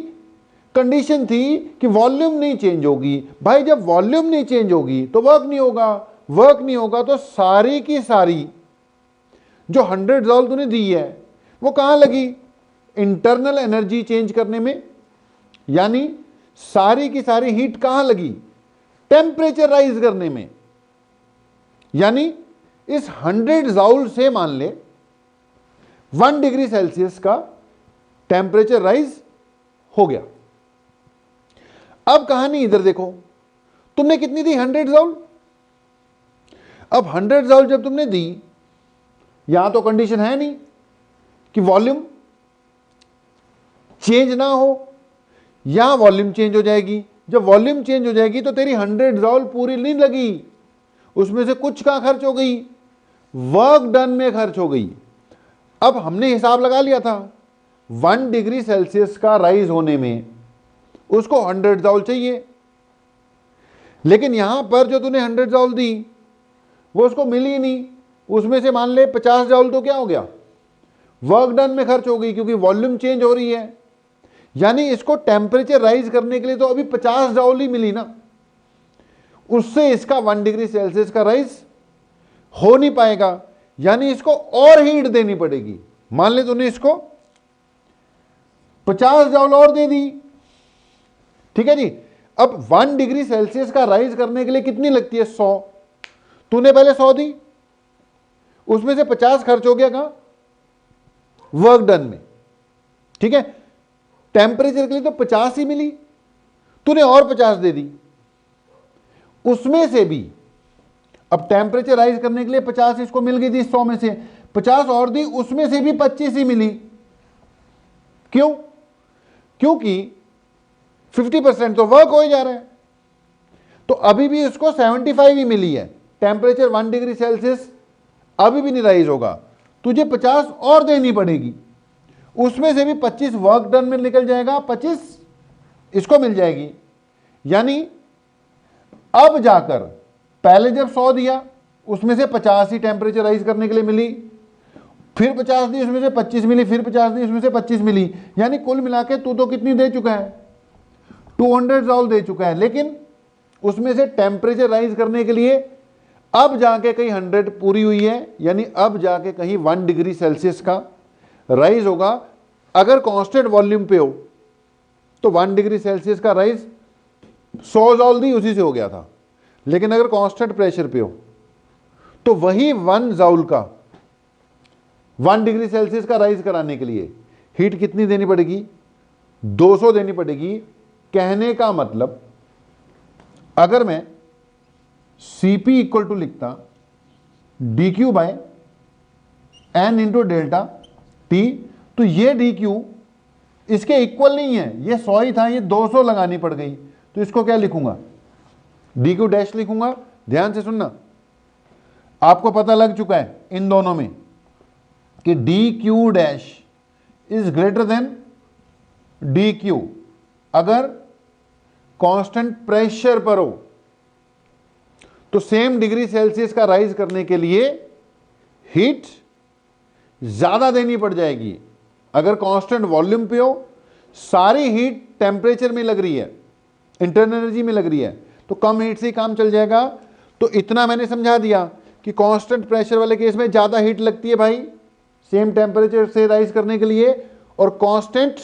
कंडीशन थी कि वॉल्यूम नहीं चेंज होगी। भाई जब वॉल्यूम नहीं चेंज होगी तो वर्क नहीं होगा, वर्क नहीं होगा तो सारी की सारी जो 100 जॉल तूने दी है वो कहां लगी, इंटरनल एनर्जी चेंज करने में। यानी सारी की सारी हीट कहां लगी, टेम्परेचर राइज करने में। यानी इस 100 जॉल से मान ले 1 डिग्री सेल्सियस का टेम्परेचर राइज हो गया। अब कहानी इधर देखो, तुमने कितनी दी, 100 जॉल। अब 100 जॉल जब तुमने दी, यहां तो कंडीशन है नहीं कि वॉल्यूम चेंज ना हो, यहां वॉल्यूम चेंज हो जाएगी। जब वॉल्यूम चेंज हो जाएगी तो तेरी 100 जॉल पूरी नहीं लगी, उसमें से कुछ कहां खर्च हो गई, वर्क डन में खर्च हो गई। अब हमने हिसाब लगा लिया था 1 डिग्री सेल्सियस का राइज होने में उसको 100 जॉल चाहिए, लेकिन यहां पर जो तूने 100 जॉल दी वो उसको मिली नहीं। उसमें से मान ले 50 जॉल तो क्या हो गया, वर्क डन में खर्च हो गई, क्योंकि वॉल्यूम चेंज हो रही है। यानी इसको टेम्परेचर राइज करने के लिए तो अभी 50 जॉल ही मिली ना, उससे इसका 1 डिग्री सेल्सियस का राइज हो नहीं पाएगा। यानी इसको और हीट देनी पड़ेगी। मान ले तूने इसको 50 जॉल और दे दी, ठीक है जी। अब 1 डिग्री सेल्सियस का राइज करने के लिए कितनी लगती है, 100। तूने पहले 100 दी, उसमें से 50 खर्च हो गया कहां? वर्क डन में। ठीक है, टेम्परेचर के लिए तो 50 ही मिली, तूने और 50 दे दी, उसमें से भी अब टेम्परेचर राइज करने के लिए 50 इसको मिल गई थी 100 में से, 50 और दी, उसमें से भी 25 ही मिली। क्यों? क्योंकि 50% तो वर्क हो ही जा रहा है, तो अभी भी इसको 75 ही मिली है। टेम्परेचर 1 डिग्री सेल्सियस अभी भी नहीं राइज होगा, तुझे 50 और देनी पड़ेगी, उसमें से भी 25 वर्क डन में निकल जाएगा, 25 इसको मिल जाएगी। यानी अब जाकर पहले जब 100 दिया उसमें से 50 ही टेम्परेचर राइज करने के लिए मिली, फिर 50 दी उसमें से 25 मिली, फिर 50 दी उसमें से 25 मिली, यानी कुल मिला के तू तो कितनी दे चुका है? 200 जॉल दे चुका है। लेकिन उसमें से टेम्परेचर राइज करने के लिए अब जाके कहीं 100 पूरी हुई है, यानी अब जाके कहीं 1 डिग्री सेल्सियस का राइज होगा। अगर कांस्टेंट वॉल्यूम पे हो तो 1 डिग्री सेल्सियस का राइज 100 जॉल दी उसी से हो गया था, लेकिन अगर कांस्टेंट प्रेशर पे हो तो वही 1 जॉल का 1 डिग्री सेल्सियस का राइज कराने के लिए हीट कितनी देनी पड़ेगी? 200 देनी पड़ेगी। कहने का मतलब अगर मैं Cp इक्वल टू लिखता dq by n into delta T, तो ये dq इसके इक्वल नहीं है, ये 100 ही था, ये 200 लगानी पड़ गई, तो इसको क्या लिखूंगा? dq डैश लिखूंगा। ध्यान से सुनना, आपको पता लग चुका है इन दोनों में कि dq dash is greater than dq अगर कांस्टेंट प्रेशर पर हो, तो सेम डिग्री सेल्सियस का राइज करने के लिए हीट ज्यादा देनी पड़ जाएगी। अगर कांस्टेंट वॉल्यूम पे हो, सारी हीट टेम्परेचर में लग रही है, इंटरनल एनर्जी में लग रही है, तो कम हीट से ही काम चल जाएगा। तो इतना मैंने समझा दिया कि कांस्टेंट प्रेशर वाले केस में ज्यादा हीट लगती है भाई सेम टेम्परेचर से राइज करने के लिए, और कांस्टेंट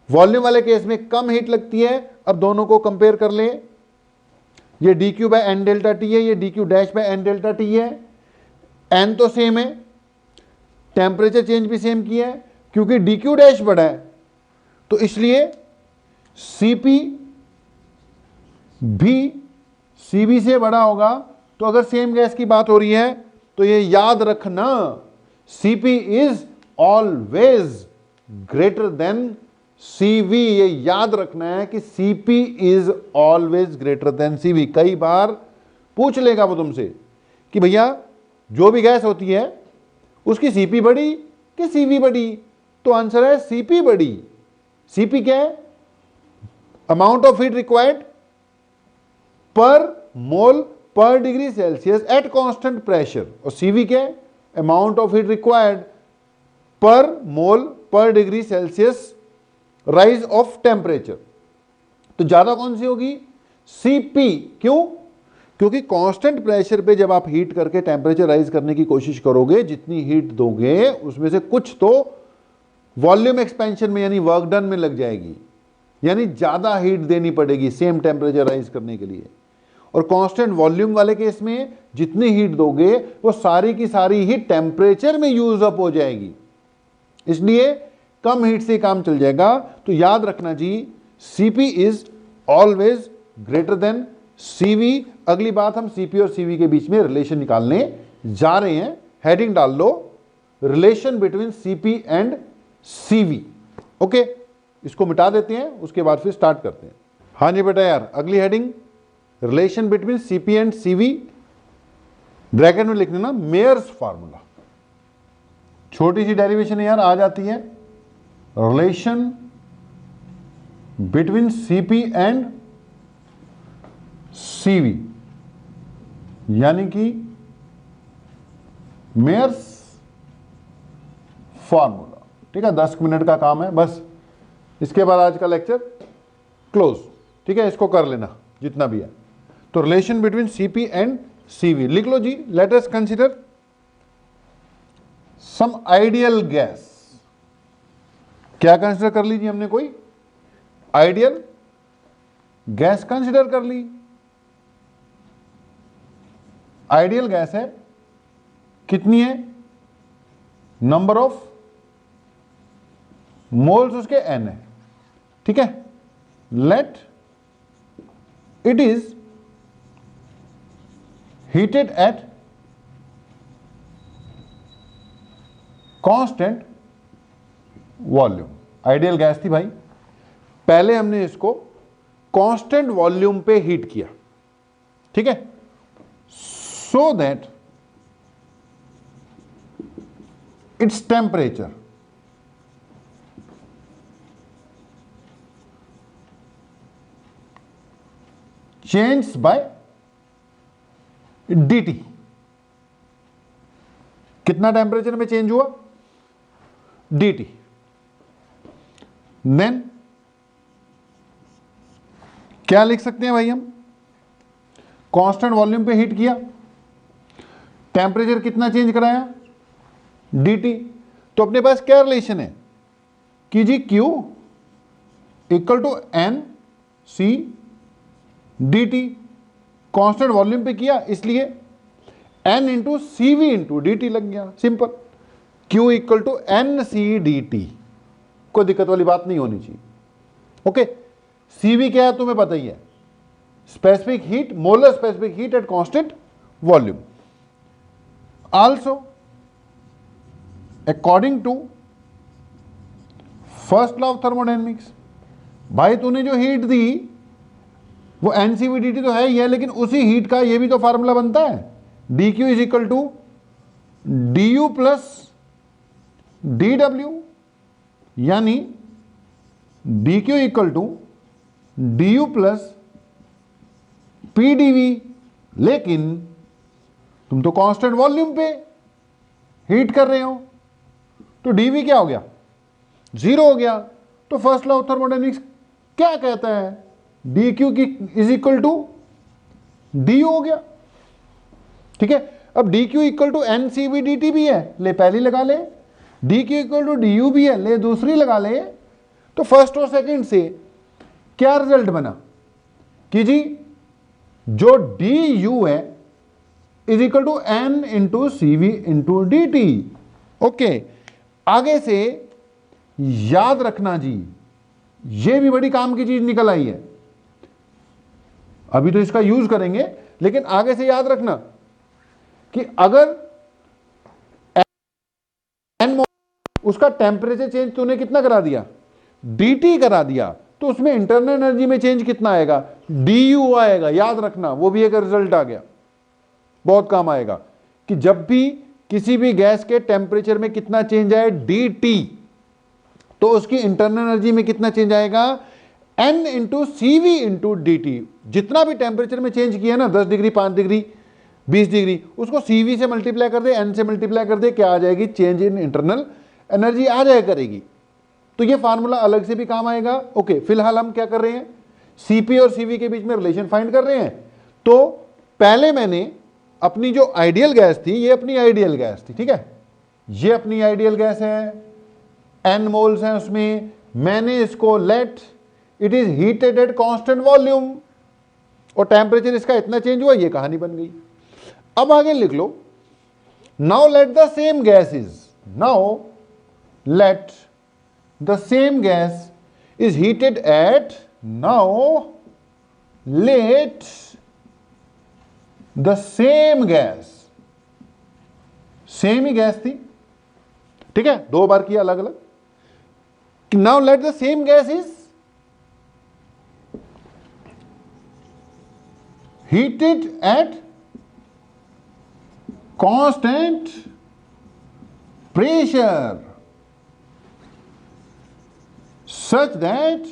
वॉल्यूम वाले केस में कम हीट लगती है। अब दोनों को कंपेयर कर ले, ये dq by N delta T है, ये dq dash by N delta T है। n तो सेम है, टेम्परेचर चेंज भी सेम किया है, क्योंकि dq डैश बड़ा है तो इसलिए Cp भी Cv से बड़ा होगा। तो अगर सेम गैस की बात हो रही है तो ये याद रखना, Cp is always greater than Cv। ये याद रखना है कि Cp is always greater than Cv। कई बार पूछ लेगा वो तुमसे कि भैया जो भी गैस होती है उसकी Cp बड़ी कि Cv बड़ी, तो आंसर है Cp बड़ी। Cp क्या है? अमाउंट ऑफ हीट रिक्वायर्ड पर मोल पर degree Celsius at constant pressure, और Cv क्या है? अमाउंट ऑफ हीट रिक्वायर्ड पर मोल पर degree Celsius rise of temperature. तो ज्यादा कौन सी होगी? Cp। क्यों? क्योंकि कांस्टेंट प्रेशर पे जब आप हीट करके टेम्परेचर राइज करने की कोशिश करोगे, जितनी हीट दोगे उसमें से कुछ तो वॉल्यूम एक्सपेंशन में यानी वर्क डन में लग जाएगी, यानी ज्यादा हीट देनी पड़ेगी सेम टेम्परेचर राइज करने के लिए। और कांस्टेंट वॉल्यूम वाले केस में जितनी हीट दोगे वो सारी की सारी हीट टेम्परेचर में यूज अप हो जाएगी, इसलिए कम हीट से काम चल जाएगा। तो याद रखना जी, Cp is always greater than Cv। अगली बात, हम Cp और Cv के बीच में रिलेशन निकालने जा रहे हैं। हेडिंग डाल लो, relation between Cp and Cv। Okay, इसको मिटा देते हैं, उसके बाद फिर स्टार्ट करते हैं। हाँ जी बेटा यार, अगली heading relation between Cp and Cv। Bracket में लिखने ना मेयर्स फार्मूला, छोटी सी डेरिवेशन है यार, आ जाती है। Relation between Cp and Cv यानी कि मेयर्स फार्मूला। ठीक है, 10 मिनट का काम है बस, इसके बाद आज का लेक्चर क्लोज। ठीक है, इसको कर लेना जितना भी है। तो relation between Cp and Cv लिख लो जी। लेट अस कंसीडर सम आइडियल गैस। क्या कंसीडर कर लीजिए हमने? कोई आइडियल गैस कंसीडर कर ली। आइडियल गैस है कितनी है, नंबर ऑफ मोल्स उसके n है, ठीक है। Let it is heated eight constant volume. Ideal gas थी भाई, पहले हमने इसको कांस्टेंट वॉल्यूम पे हीट किया, ठीक है, so that it's temperature change by dt। कितना टेम्परेचर में चेंज हुआ, dt। देन क्या लिख सकते हैं भाई हम, कांस्टेंट वॉल्यूम पे हीट किया, टेम्परेचर कितना चेंज कराया, dt। तो अपने पास क्या रिलेशन है कि जी Q equal to N C dt। Constant volume पे किया इसलिए n into C V into D t लग गया, simple. Q equal to N C d T, कोई दिक्कत वाली बात नहीं होनी चाहिए, ओके। CV क्या है तुम्हें पता ही है, specific heat, molar specific heat at constant volume. Also according to first law of thermodynamics, भाई तूने जो हीट दी वो NCV/dt तो है ही है, लेकिन उसी हीट का ये भी तो फार्मूला बनता है, dq is equal to du plus dw, यानी dq equal to du plus pdv। लेकिन तुम तो कांस्टेंट वॉल्यूम पे हीट कर रहे हो, तो dv क्या हो गया, जीरो हो गया। तो फर्स्ट लॉ ऑफ थर्मोडायनेमिक्स क्या कहता है, dq की इज इक्वल टू du हो गया, ठीक है। अब dq इक्वल टू NCV/dt भी है, ले पहली लगा ले, dq इक्वल टू du भी है, ले दूसरी लगा ले। तो फर्स्ट और सेकंड से क्या रिजल्ट बना कि जी जो du है is equal to n into C V into D t, okay. आगे से याद रखना जी, ये भी बड़ी काम की चीज निकल आई है, अभी तो इसका यूज करेंगे, लेकिन आगे से याद रखना कि अगर n उसका टेम्परेचर चेंज तूने कितना करा दिया, dt करा दिया, तो उसमें इंटरनल एनर्जी में चेंज कितना आएगा, du आएगा। याद रखना, वो भी एक रिजल्ट आ गया, बहुत काम आएगा कि जब भी किसी भी गैस के टेम्परेचर में कितना चेंज आए dt, तो उसकी इंटरनल एनर्जी में कितना चेंज आएगा, n into C V into D t. जितना भी टेम्परेचर में चेंज किया ना, 10 डिग्री, 5 डिग्री, 20 डिग्री, उसको सी वी से मल्टीप्लाई कर दे, n से मल्टीप्लाई कर दे, क्या आ जाएगी, चेंज इन इंटरनल एनर्जी आ जाए करेगी। तो ये फार्मूला अलग से भी काम आएगा, ओके। फिलहाल हम क्या कर रहे हैं, सीपी और सीवी के बीच में रिलेशन फाइंड कर रहे हैं। तो पहले मैंने अपनी जो आइडियल गैस थी, ये अपनी आइडियल गैस थी, ठीक है, ये अपनी आइडियल गैस है, n मोल्स हैं उसमें, मैंने इसको let it is heated eight constant volume, और टेम्परेचर इसका इतना चेंज हुआ, ये कहानी बन गई। अब आगे लिख लो, now let the same gases, now let the same gas is heated at, now let the same gas, same ही गैस थी, ठीक है, दो बार किया अलग अलग। Now let the same gas is heated at constant pressure such that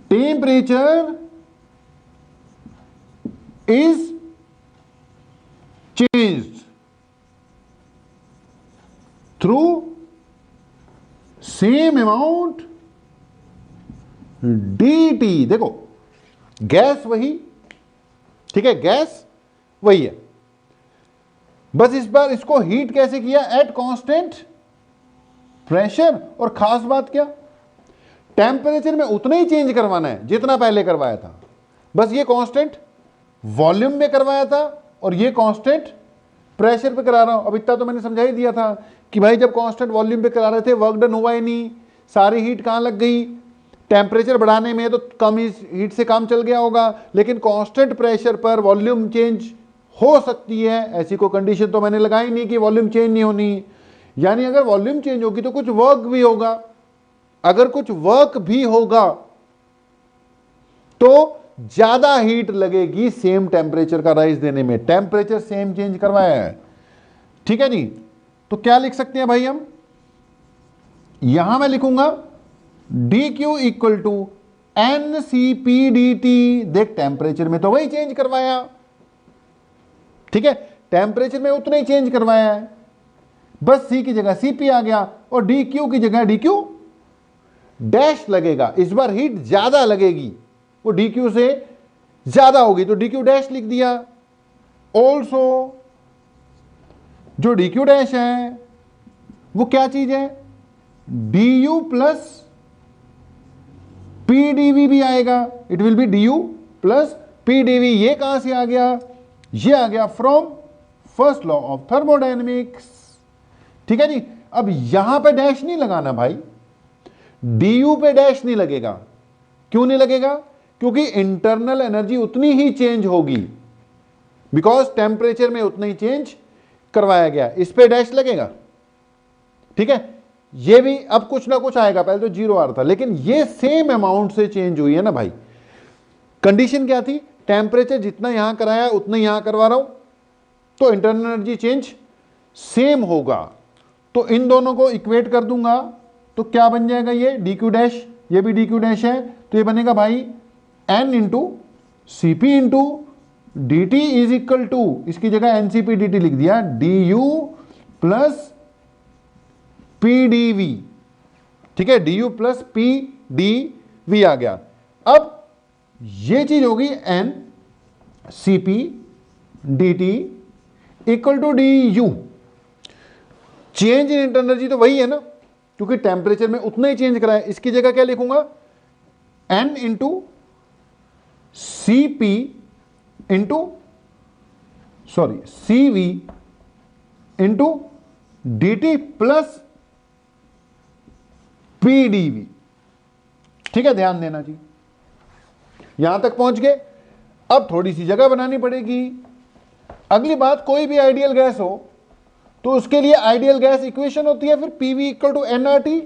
temperature is changed through same amount dt। देखो गैस वही, ठीक है, गैस वही है, बस इस बार इसको हीट कैसे किया, एट कांस्टेंट प्रेशर। और खास बात क्या, टेम्परेचर में उतना ही चेंज करवाना है जितना पहले करवाया था, बस ये कांस्टेंट वॉल्यूम में करवाया था और ये कांस्टेंट प्रेशर पे करा रहा हूं। अब इतना तो मैंने समझा ही दिया था कि भाई जब कांस्टेंट वॉल्यूम पे करा रहे थे वर्क डन हुआ ही नहीं, सारी हीट कहां लग गई, टेम्परेचर बढ़ाने में, तो कम हीट से काम चल गया होगा। लेकिन कांस्टेंट प्रेशर पर वॉल्यूम चेंज हो सकती है, ऐसी कोई कंडीशन तो मैंने लगाई नहीं कि वॉल्यूम चेंज नहीं होनी। यानी अगर वॉल्यूम चेंज होगी तो कुछ वर्क भी होगा, अगर कुछ वर्क भी होगा तो ज्यादा हीट लगेगी सेम टेम्परेचर का राइज देने में। टेम्परेचर सेम चेंज करवाया है, ठीक है जी। तो क्या लिख सकते हैं भाई हम, यहां मैं लिखूंगा d Q equal to N C P D t. देख टेम्परेचर में तो वही चेंज करवाया, ठीक है, टेम्परेचर में उतना ही चेंज करवाया है, बस सी की जगह सीपी आ गया और डी क्यू की जगह डी क्यू डैश लगेगा। इस बार हीट ज्यादा लगेगी, वो डी क्यू से ज्यादा होगी तो डी क्यू डैश लिख दिया। ऑल्सो जो डी क्यू डैश है वो क्या चीज है, D you plus p d v भी आएगा। It will be d you plus p d v. ये कहां से आ गया, ये आ गया from first law of thermodynamics, ठीक है जी। अब यहां पे डैश नहीं लगाना भाई, डी यू पे डैश नहीं लगेगा। क्यों नहीं लगेगा, क्योंकि इंटरनल एनर्जी उतनी ही चेंज होगी, बिकॉज टेम्परेचर में उतना ही चेंज करवाया गया। इस पे डैश लगेगा, ठीक है। ये भी अब कुछ ना कुछ आएगा, पहले तो जीरो आ रहा था, लेकिन ये सेम अमाउंट से चेंज हुई है ना भाई। कंडीशन क्या थी, टेम्परेचर जितना यहां कराया उतना यहां करवा रहा हूं, तो इंटरनल एनर्जी चेंज सेम होगा। तो इन दोनों को इक्वेट कर दूंगा तो क्या बन जाएगा, ये डी क्यू डैश, ये भी डी क्यू डैश है, तो ये बनेगा भाई N into C P into D T is equal to, इसकी जगह N C P D T लिख दिया, D you plus P D we, ठीक है, D you plus P D V आ गया। अब ये चीज होगी N C P D T equal to D U. Change in internal energy तो वही है ना, क्योंकि टेम्परेचर में उतना ही चेंज कराया। इसकी जगह क्या लिखूंगा, n into C P into sorry C V into D T plus P D we, ठीक है, ध्यान देना जी। यहां तक पहुंच गए। अब थोड़ी सी जगह बनानी पड़ेगी। अगली बात, कोई भी आइडियल गैस हो तो उसके लिए आइडियल गैस इक्वेशन होती है फिर पीवी इक्वल टू एनआरटी,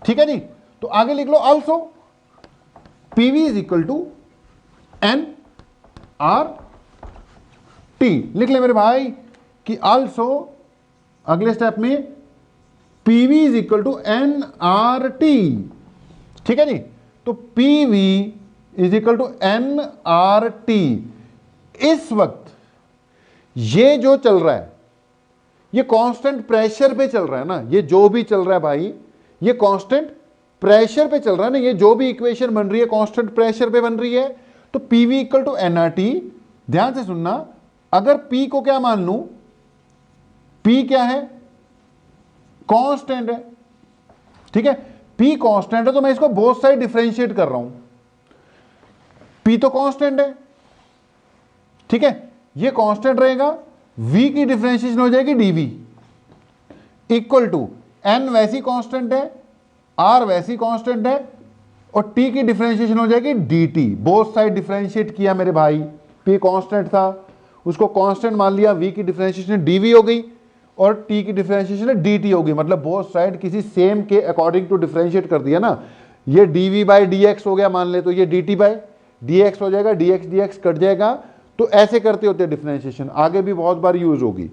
ठीक है जी। तो आगे लिख लो also PV is equal to N R T. लिख ले मेरे भाई कि आल्सो अगले स्टेप में PV is equal to N R T, ठीक है जी। तो PV is equal to N R T. इस वक्त ये जो चल रहा है ये कांस्टेंट प्रेशर पे चल रहा है ना, ये जो भी चल रहा है भाई ये कांस्टेंट प्रेशर पे चल रहा है ना। ये जो भी इक्वेशन बन रही है कांस्टेंट प्रेशर पे बन रही है। तो पीवी इक्वल टू एनआरटी, ध्यान से सुनना, अगर पी को क्या मान लूं, पी क्या है, कांस्टेंट है, ठीक है। पी कांस्टेंट है तो मैं इसको बोथ साइड डिफरेंशिएट कर रहा हूं। पी तो कांस्टेंट है, ठीक है, ये कांस्टेंट रहेगा, v की डिफरेंशिएशन हो जाएगी dv इक्वल टू n वैसी कांस्टेंट है, r वैसी कांस्टेंट है और t की डिफरेंशिएशन हो जाएगी dt। बोथ साइड डिफरेंशिएट किया मेरे भाई, p कांस्टेंट था उसको कांस्टेंट मान लिया, v की डिफरेंशिएशन dv हो गई और t की डिफरेंशिएशन dt हो गई। मतलब बोथ साइड किसी सेम के अकॉर्डिंग टू डिफरेंशिएट कर दिया ना। ये dv बाई dx हो गया मान ले, तो ये dt बाई dx हो जाएगा, dx dx कट जाएगा। तो ऐसे करते होते डिफरेंशिएशन, आगे भी बहुत बार यूज होगी।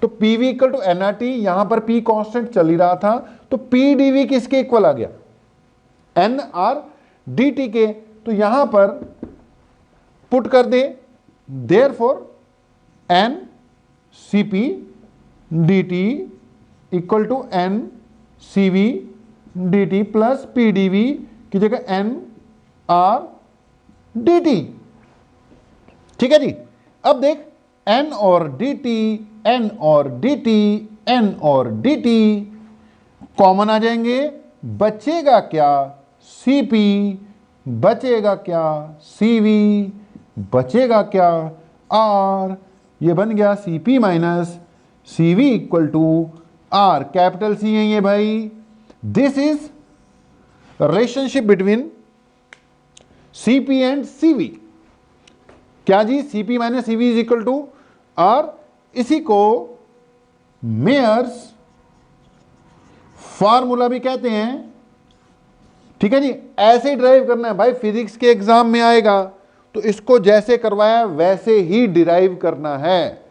तो पीवी इक्वल टू एनआरटी, यहां पर पी कांस्टेंट चल ही रहा था तो पी डीवी किसके इक्वल आ गया, एन आर डी टी के। तो यहां पर पुट कर दे, therefore N C P D T equal to N C V D T plus P D V की जगह एन आर डी टी, ठीक है जी। अब देख n और dt, n और dt, n और dt कॉमन आ जाएंगे, बचेगा क्या cp, बचेगा क्या cv, बचेगा क्या r, ये बन गया Cp minus Cv equal to R, capital C है ये भाई। This is relationship between Cp and Cv। क्या जी? Cp minus Cv is equal to R। इसी को मेयर्स फार्मूला भी कहते हैं। ठीक है जी, ऐसे ही ड्राइव करना है भाई, फिजिक्स के एग्जाम में आएगा तो इसको जैसे करवाया वैसे ही डिराइव करना है।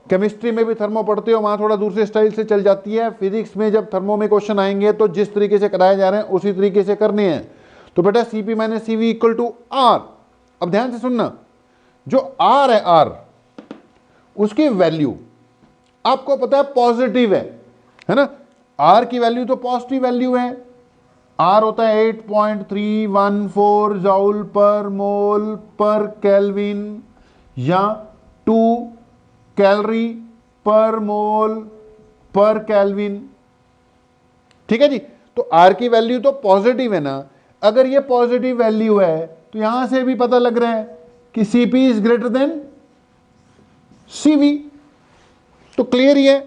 केमिस्ट्री में भी थर्मो पढ़ते हो, वहां थोड़ा दूसरे स्टाइल से चल जाती है। फिजिक्स में जब थर्मो में क्वेश्चन आएंगे तो जिस तरीके से कराए जा रहे हैं उसी तरीके से करने हैं। तो बेटा Cp minus Cv equal to R। अब ध्यान से सुनना, जो R है R, उसकी वैल्यू आपको पता है पॉजिटिव है ना। R की वैल्यू तो पॉजिटिव वैल्यू है। R होता है 8.314 जूल पर मोल पर केल्विन या 2 कैलोरी पर मोल पर केल्विन। ठीक है जी, तो R की वैल्यू तो पॉजिटिव है ना। अगर ये पॉजिटिव वैल्यू है तो यहां से भी पता लग रहा है कि Cp is greater than Cv। तो क्लियर ही है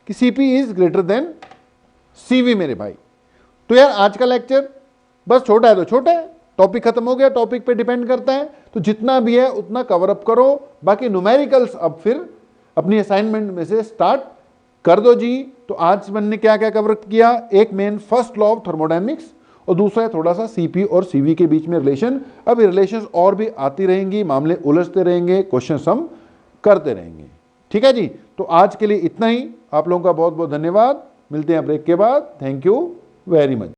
कि Cp is greater than Cv मेरे भाई। तो यार आज का लेक्चर बस छोटा है तो छोटा है, टॉपिक खत्म हो गया, टॉपिक पे डिपेंड करता है। तो जितना भी है उतना कवर अप करो, बाकी न्यूमेरिकल्स अब फिर अपनी असाइनमेंट में से स्टार्ट कर दो जी। तो आज मैंने क्या क्या कवर किया, एक main first law of thermodynamics और दूसरा है थोड़ा सा Cp और Cv के बीच में रिलेशन। अब ये रिलेशन और भी आती रहेंगी, मामले उलझते रहेंगे, क्वेश्चन हम करते रहेंगे। ठीक है जी, तो आज के लिए इतना ही। आप लोगों का बहुत बहुत धन्यवाद। मिलते हैं ब्रेक के बाद। Thank you very much.